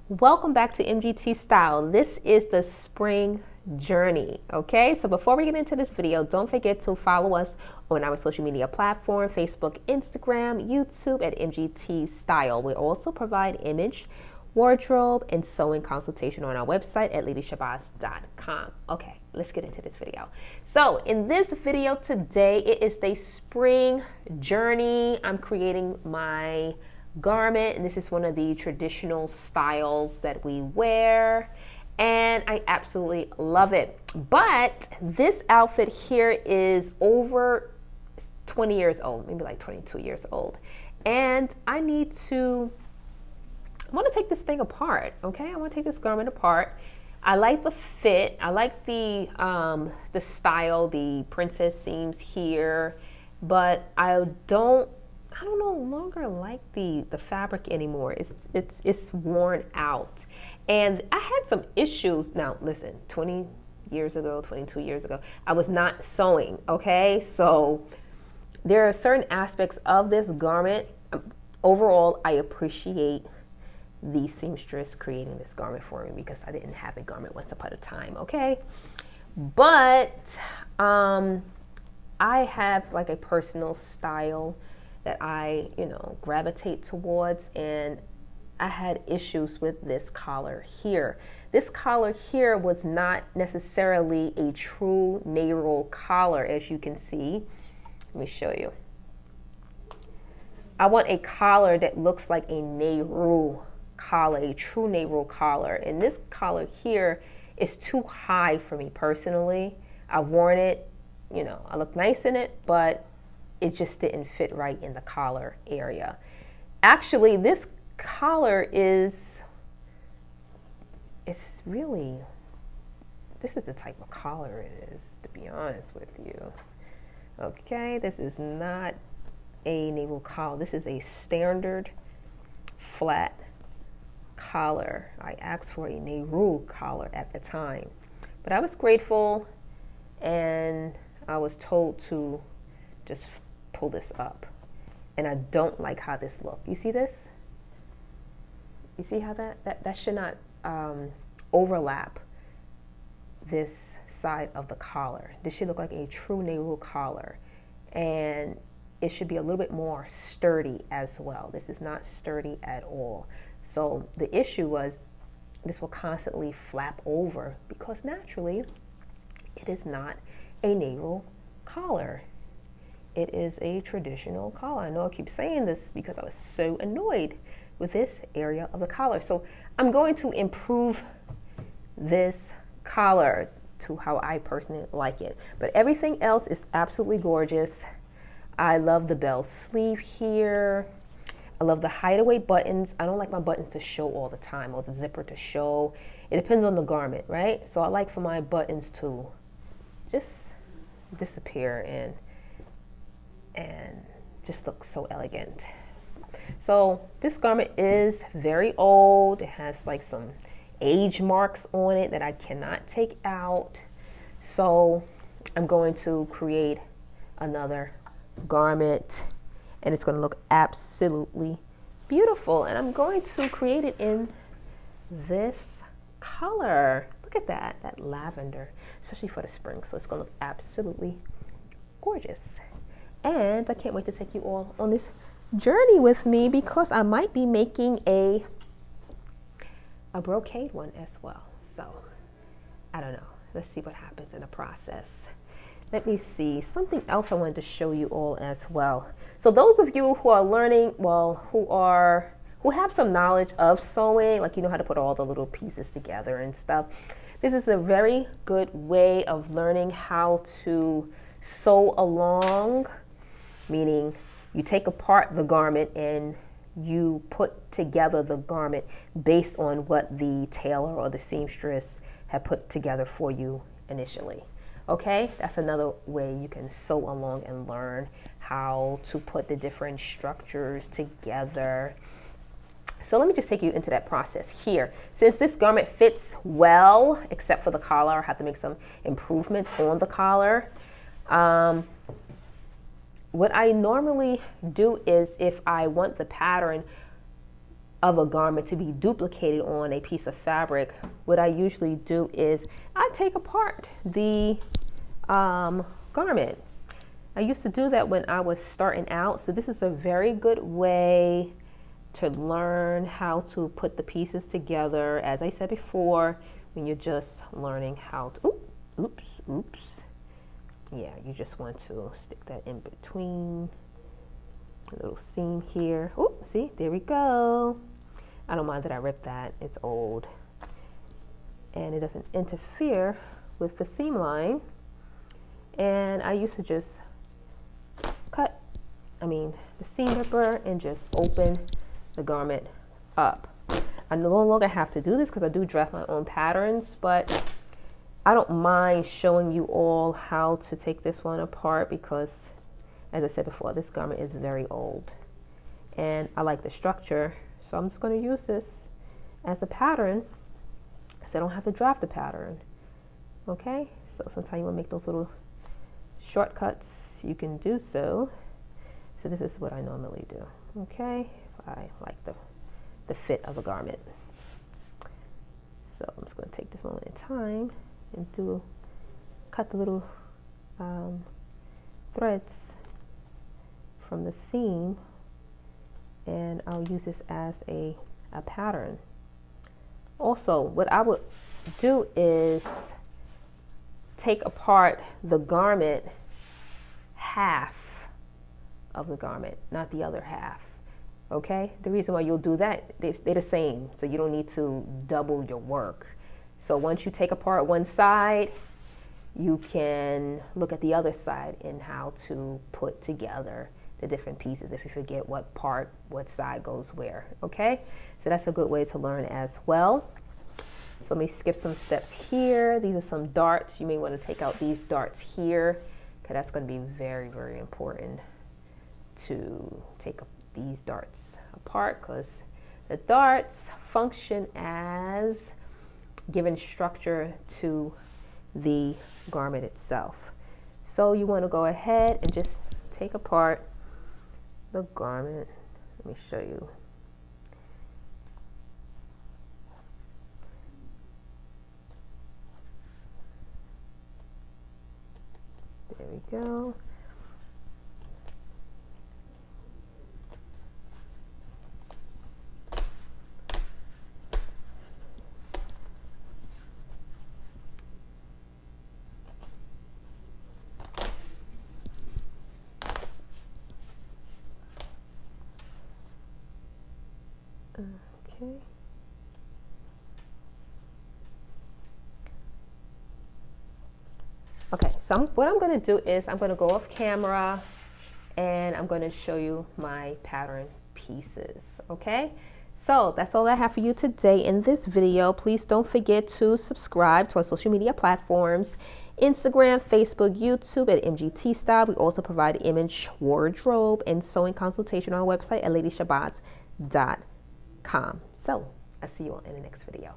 Welcome back to MGTStyle. This is the spring journey, okay? So before we get into this video, don't forget to follow us on our social media platform, Facebook, Instagram, YouTube at MGTStyle. We also provide image, wardrobe, and sewing consultation on our website at ladyshabazz.com. Okay, let's get into this video. So in this video today, it is the spring journey. I'm creating my garment, and this is one of the traditional styles that we wear, and I absolutely love it. But this outfit here is over 20 years old, maybe like 22 years old, and I want to take this thing apart. Okay, I want to take this garment apart. I like the fit, I like the style, the princess seams here, but I don't no longer like the fabric anymore. It's worn out, and I had some issues. Now listen, 20 years ago, 22 years ago, I was not sewing. Okay, so there are certain aspects of this garment. Overall, I appreciate the seamstress creating this garment for me because I didn't have a garment once upon a time. Okay, but I have like a personal style that I, gravitate towards, and I had issues with this collar here. This collar here was not necessarily a true narrow collar, as you can see. Let me show you. I want a collar that looks like a narrow collar, a true narrow collar, and this collar here is too high for me personally. I've worn it, I look nice in it, but it just didn't fit right in the collar area. Actually, this collar this is the type of collar it is, to be honest with you. Okay, this is not a naval collar. This is a standard flat collar. I asked for a Nehru collar at the time, but I was grateful, and I was told to just pull this up, and I don't like how this looks. You see this? You see how that should not overlap this side of the collar. This should look like a true Nehru collar, and it should be a little bit more sturdy as well. This is not sturdy at all. So the issue was this will constantly flap over because naturally it is not a Nehru collar. It is a traditional collar. I know I keep saying this because I was so annoyed with this area of the collar. So I'm going to improve this collar to how I personally like it. But everything else is absolutely gorgeous. I love the bell sleeve here. I love the hideaway buttons. I don't like my buttons to show all the time or the zipper to show. It depends on the garment, right? So I like for my buttons to just disappear and just look so elegant. So this garment is very old. It has like some age marks on it that I cannot take out. So I'm going to create another garment, and it's going to look absolutely beautiful. And I'm going to create it in this color. Look at that lavender, especially for the spring. So it's going to look absolutely gorgeous. And I can't wait to take you all on this journey with me because I might be making a brocade one as well. So I don't know. Let's see what happens in the process. Let me see. Something else I wanted to show you all as well. So those of you who are learning, who have some knowledge of sewing, like how to put all the little pieces together and stuff, this is a very good way of learning how to sew along, meaning you take apart the garment and you put together the garment based on what the tailor or the seamstress had put together for you initially. Okay, that's another way you can sew along and learn how to put the different structures together. So let me just take you into that process here. Since this garment fits well, except for the collar, I have to make some improvements on the collar. What I normally do is, if I want the pattern of a garment to be duplicated on a piece of fabric, what I usually do is I take apart the garment. I used to do that when I was starting out, so this is a very good way to learn how to put the pieces together. As I said before, when you're just learning how to, oops. Yeah, you just want to stick that in between a little seam here. Oh, see, there we go. I don't mind that I ripped that, it's old. And it doesn't interfere with the seam line. And I used to just cut, the seam ripper and just open the garment up. I no longer have to do this because I do draft my own patterns, but I don't mind showing you all how to take this one apart because, as I said before, this garment is very old. And I like the structure, so I'm just going to use this as a pattern because I don't have to draft the pattern. Okay, so sometimes you want to make those little shortcuts, you can do so. So this is what I normally do. Okay, I like the fit of a garment. So I'm just going to take this one at a time and cut the little threads from the seam, and I'll use this as a pattern. Also, what I would do is take apart the garment, half of the garment, not the other half. Okay, the reason why you'll do that, they're the same, so you don't need to double your work. So once you take apart one side, you can look at the other side and how to put together the different pieces if you forget what side goes where. Okay, so that's a good way to learn as well. So let me skip some steps here. These are some darts. You may want to take out these darts here because that's going to be very, very important to take these darts apart, because the darts function as giving structure to the garment itself. So you want to go ahead and just take apart the garment. Let me show you. There we go. Okay. Okay, so what I'm going to do is I'm going to go off camera and I'm going to show you my pattern pieces. Okay, so that's all I have for you today in this video. Please don't forget to subscribe to our social media platforms: Instagram, Facebook, YouTube at MGTStyle. We also provide image wardrobe and sewing consultation on our website at ladyshabazz.com. So I'll see you all in the next video.